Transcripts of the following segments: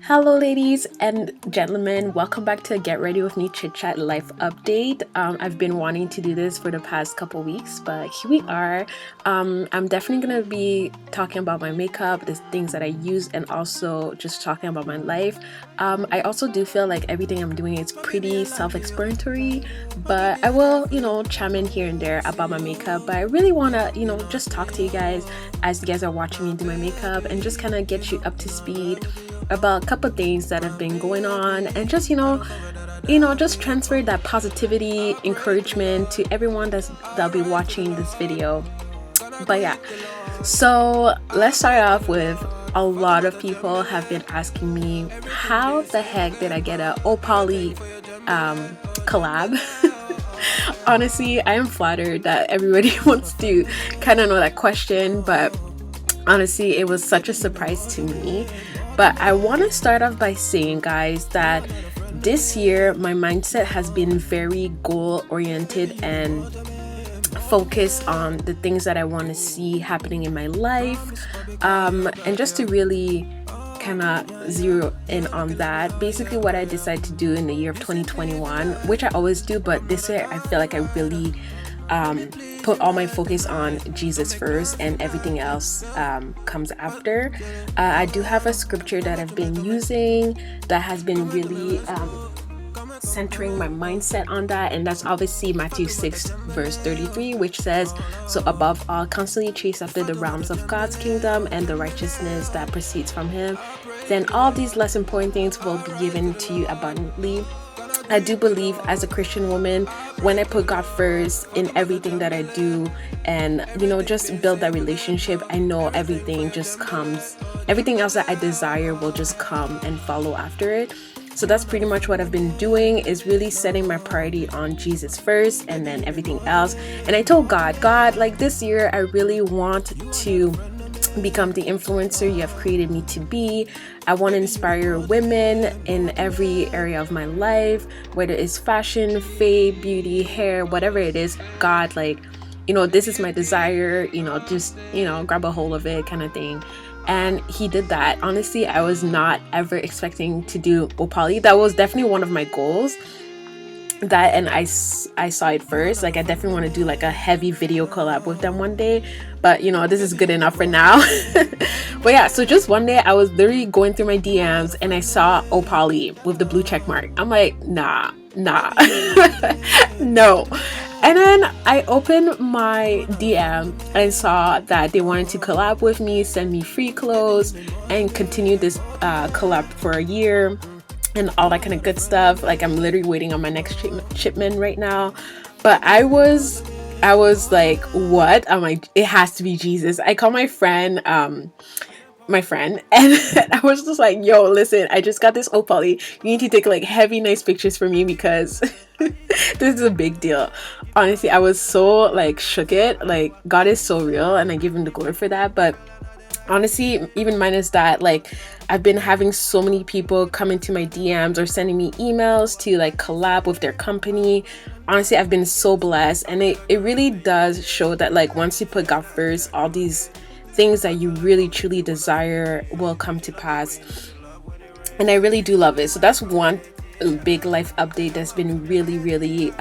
Hello ladies and gentlemen, welcome back to Get Ready With Me Chit Chat life update. I've been wanting to do this for the past couple weeks, but here we are. I'm definitely going to be talking about my makeup, the things that I use, and also just talking about my life. I also do feel like everything I'm doing is pretty self-explanatory, but I will, chime in here and there about my makeup. But I really want to, just talk to you guys as you guys are watching me do my makeup and just kind of get you up to speed about a couple things that have been going on, and just just transfer that positivity, encouragement to everyone that'll be watching this video. But yeah, so let's start off with, a lot of people have been asking me, how the heck did I get a OhPolly collab? Honestly, I am flattered that everybody wants to kind of know that question, but honestly, it was such a surprise to me. But I want to start off by saying, guys, that this year my mindset has been very goal oriented and focused on the things that I want to see happening in my life, and just to really kind of zero in on that. Basically what I decided to do in the year of 2021, which I always do, but this year I feel like I really put all my focus on Jesus first, and everything else comes after. I do have a scripture that I've been using that has been really centering my mindset on that, and that's obviously Matthew 6 verse 33, which says, "So above all, constantly chase after the realms of God's kingdom and the righteousness that proceeds from him. Then all these less important things will be given to you abundantly." I do believe, as a Christian woman, when I put God first in everything that I do, and just build that relationship, I know everything just comes, everything else that I desire will just come and follow after it. So that's pretty much what I've been doing, is really setting my priority on Jesus first and then everything else. And I told God, like, this year I really want to become the influencer you have created me to be. I want to inspire women in every area of my life, whether it's fashion, faith, beauty, hair, whatever it is. God, like, this is my desire, just, grab a hold of it kind of thing. And he did that. Honestly, I was not ever expecting to do OhPolly. That was definitely one of my goals. That, and I saw it first. Like, I definitely want to do like a heavy video collab with them one day, but this is good enough for now. But yeah, so just one day I was literally going through my DMs and I saw OhPolly with the blue check mark. I'm like, nah no. And then I opened my DM and saw that they wanted to collab with me, send me free clothes, and continue this collab for a year and all that kind of good stuff. Like, I'm literally waiting on my next shipment right now. But I was like, what? I'm like, it has to be Jesus. I called my friend, and I was just like, yo, listen, I just got this OhPolly. You need to take like heavy, nice pictures for me, because this is a big deal. Honestly, I was so like shook it. Like, God is so real, and I give him the glory for that. But honestly, even minus that, like, I've been having so many people come into my DMs or sending me emails to like collab with their company. Honestly, I've been so blessed, and it really does show that, like, once you put God first, all these things that you really truly desire will come to pass. And I really do love it. So that's one big life update that's been really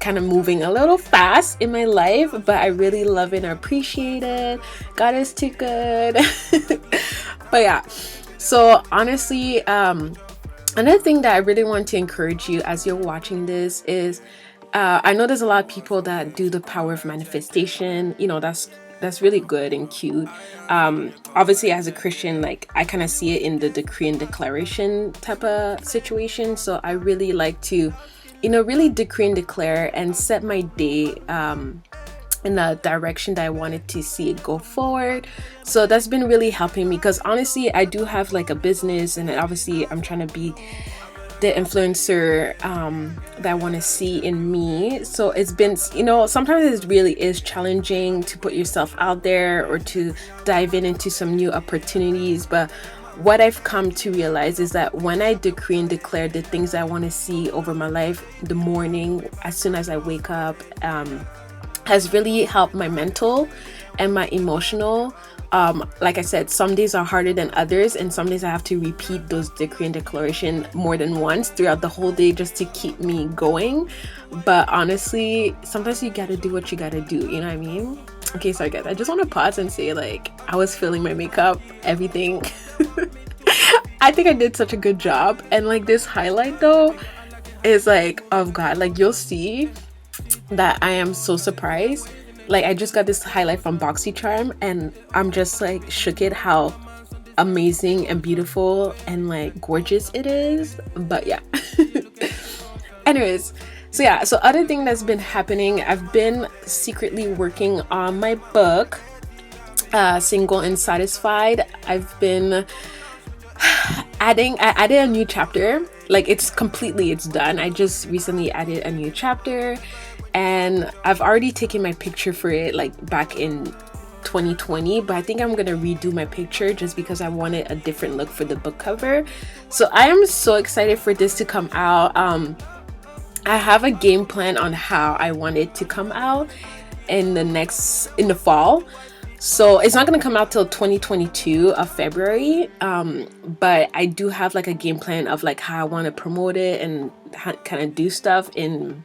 kind of moving a little fast in my life, but I really love it and appreciate it. God is too good. But yeah, so honestly, another thing that I really want to encourage you as you're watching this is, I know there's a lot of people that do the power of manifestation. That's really good and cute. Obviously, as a Christian, like, I kind of see it in the decree and declaration type of situation. So I really like to, really decree and declare and set my day in the direction that I wanted to see it go forward. So that's been really helping me, because honestly, I do have like a business, and obviously I'm trying to be the influencer that I want to see in me. So it's been, sometimes it really is challenging to put yourself out there or to dive into some new opportunities. But what I've come to realize is that when I decree and declare the things I want to see over my life, the morning, as soon as I wake up, has really helped my mental and my emotional. Like I said, some days are harder than others, and some days I have to repeat those decree and declaration more than once throughout the whole day just to keep me going. But honestly, sometimes you gotta do what you gotta do, you know what I mean? Okay, sorry guys, I just want to pause and say, like, I was filling my makeup, everything. I think I did such a good job, and like this highlight though is like, oh god, like you'll see that I am so surprised. Like, I just got this highlight from BoxyCharm, and I'm just like shook at how amazing and beautiful and like gorgeous it is. But yeah. Anyways, so yeah, so other thing that's been happening, I've been secretly working on my book, Single and Satisfied. I've been I added a new chapter. Like, it's done. I just recently added a new chapter, and I've already taken my picture for it like back in 2020, but I think I'm gonna redo my picture just because I wanted a different look for the book cover. So I am so excited for this to come out. I have a game plan on how I want it to come out in the fall. So it's not going to come out till 2022 of February, but I do have like a game plan of like how I want to promote it and kind of do stuff in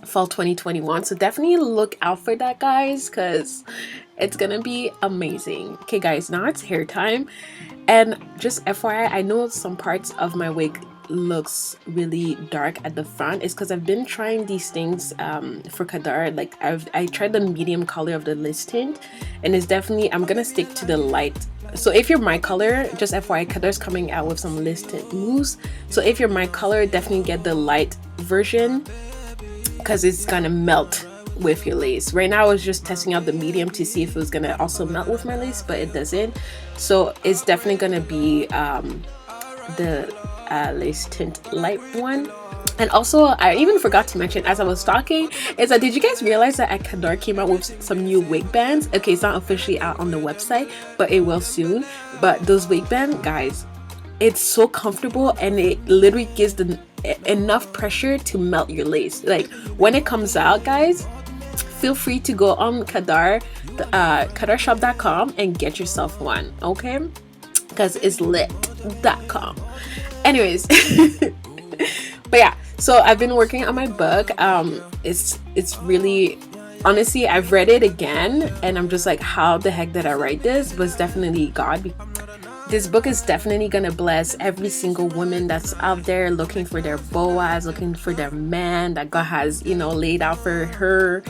fall 2021. So definitely look out for that, guys, because it's going to be amazing. Okay, guys, now it's hair time. And just FYI, I know some parts of my wig looks really dark at the front. It's because I've been trying these things for Kadar. Like I tried the medium color of the list tint, and it's definitely, I'm gonna stick to the light. So if you're my color, just FYI, Kadar's coming out with some list tint mousse. So if you're my color, definitely get the light version because it's gonna melt with your lace. Right now I was just testing out the medium to see if it was gonna also melt with my lace, but it doesn't. So it's definitely gonna be the lace tint light one. And also, I even forgot to mention as I was talking, is that did you guys realize that Kadar came out with some new wig bands? Okay, it's not officially out on the website, but it will soon. But those wig bands, guys, it's so comfortable, and it literally gives enough pressure to melt your lace. Like, when it comes out, guys, feel free to go on kadarshop.com and get yourself one, okay? Because it's lit.com. Anyways, but yeah, so I've been working on my book. It's really, honestly, I've read it again, and I'm just like, how the heck did I write this? Was definitely God. This book is definitely gonna bless every single woman that's out there looking for their Boaz, looking for their man that God has, laid out for her.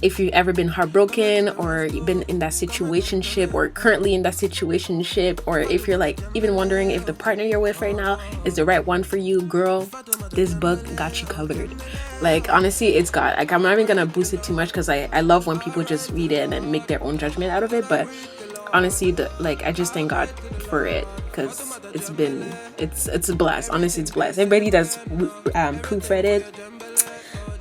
If you've ever been heartbroken, or you've been in that situationship, or currently in that situationship, or if you're like even wondering if the partner you're with right now is the right one for you, girl, this book got you covered. Like, honestly, it's got, like, I'm not even gonna boost it too much because I love when people just read it and make their own judgment out of it, but honestly, I just thank God for it, because it's a blast. Honestly, it's a blast. Everybody that's proofread it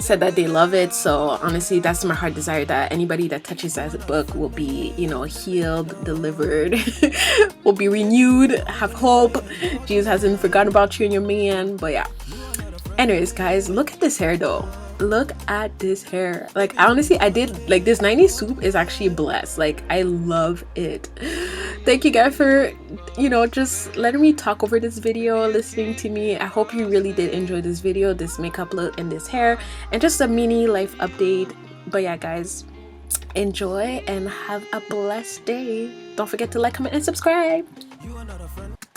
said that they love it. So honestly, that's my heart desire, that anybody that touches that book will be, healed, delivered, will be renewed, have hope. Jesus hasn't forgotten about you and your man. But yeah, anyways, guys, look at this hair though. Look at this hair. Like, honestly, I did like this 90s swoop is actually blessed. Like, I love it. Thank you guys for just letting me talk over this video, listening to me. I hope you really did enjoy this video, this makeup look and this hair, and just a mini life update. But yeah, guys, enjoy and have a blessed day. Don't forget to like, comment, and subscribe.